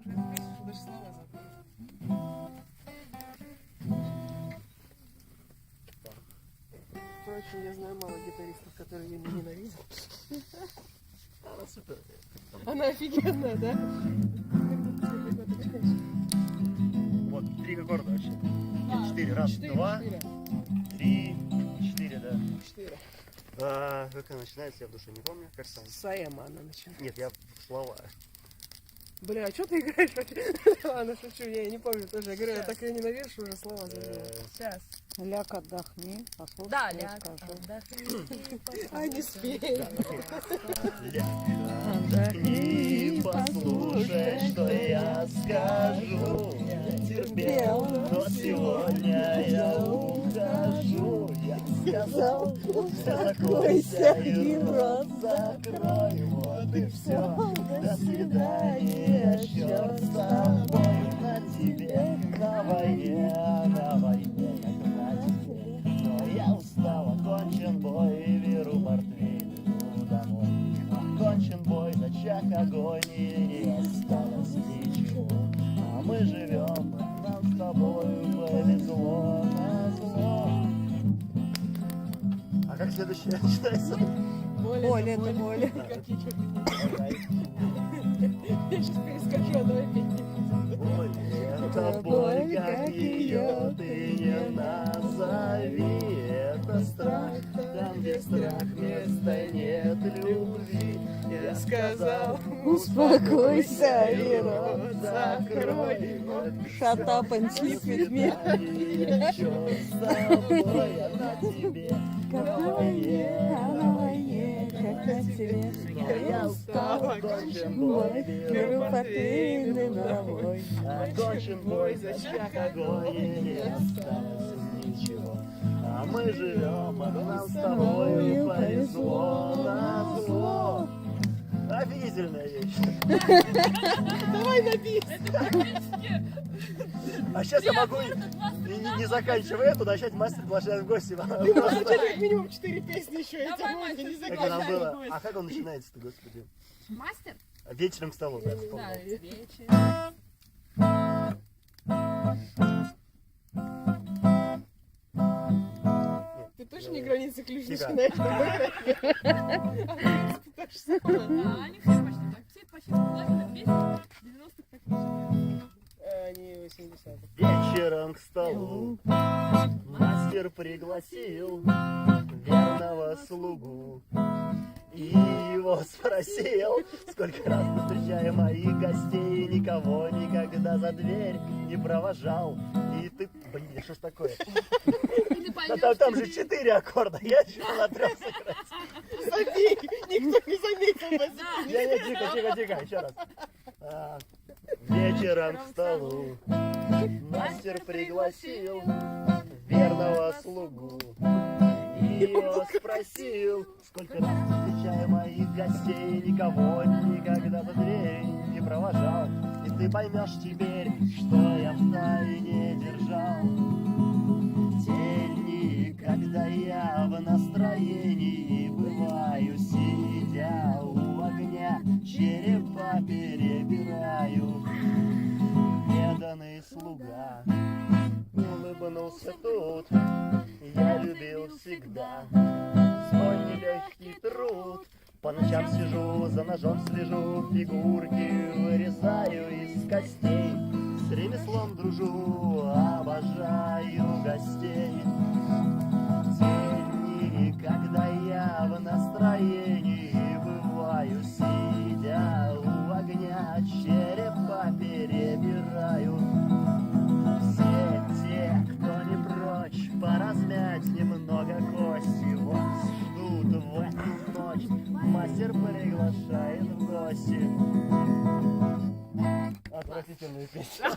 Даже слова забыла. Впрочем, я знаю мало гитаристов, которые ее не ненавидят. Она супер. Она офигенная, да? Вот, 3 аккорда вообще. Нет, 4. Раз, 2, 3, 4, да. 4. Как она начинается, я в душе не помню. Как там? Саэма она начинает. Нет, я слова. Бля, а что ты играешь вообще? Ладно, шучу, я не помню тоже. Я говорю, я так ее ненавижу, что уже слова забыла. Сейчас. Ляг, отдохни, послушай, Да, что я ляг, скажу. отдохни. А, не спей. Отдохни, послушай, что я скажу. Я терпел, но сегодня я ухожу. Я сказал, успокойся и рот закрой. Вот и все. До свидания, черт с тобой. На тебе, на войне, как на тебе. Но я устал, окончен бой, беру портфель, иду домой. Окончен бой, зачах огонь, и не осталось ничего. А мы живем, нам с тобою повезло на зло. А как следующее начинается? Боль это боль. Я сейчас перескажу, а давай петь. Боль, это боль, как ее ты не назови. Это страх, там где страх, места нет любви. Я сказал, Успокойся и рот закрой. Shut up and sleep with me. Черт с тобой, а на тебе, Как на войне, а на войне, как на тебе. я устал, окончен бой, Беру портфель домой. окончен бой, зачах огонь, и не осталось ничего. А мы живем, а нам с тобою повезло на зло. Офигительная вещь. Давай на бис. А сейчас я могу, не заканчивая эту, начать мастер приглашает в гости. Ты можешь начать как минимум 4 песни еще, я тебя Давай, не мастер. Как нам было? заканчиваю. А как он начинается-то, господи? Мастер? Вечером к столу, да, Да, вспомнил. вечер. Ты точно не границы ключнички Тихо. на этом? Да, они все почти так. Все почти платят 90-х так начинают. Они 80-х. Вечером к столу мастер пригласил верного слугу и его спросил, сколько раз встречая моих гостей, никого никогда за дверь не провожал. И ты, блин, что ж такое? И ты Да поймешь, там же 4 аккорда, я еще на 3 сыграть. Забей! Никто не заметил нас. Не, тихо, еще раз. Вечером к столу мастер пригласил верного слугу и его спросил, сколько раз встречая моих гостей, никого никогда за дверь не провожал. И ты поймешь теперь, что я в тайне держал. Те дни, когда я в настроении бываю, сидя у огня, черепа перебираю. Преданный слуга улыбнулся тут, я любил всегда свой нелегкий труд. По ночам сижу, за ножом слежу, фигурки вырезаю из костей. С ремеслом дружу, обожаю гостей. Те дни, когда я в настроении бываю, сидя у огня, черепа перебираю. Все те, кто не прочь поразмять немного кости, вот ждут в эту ночь, мастер приглашает в гости. Отвратительная песня.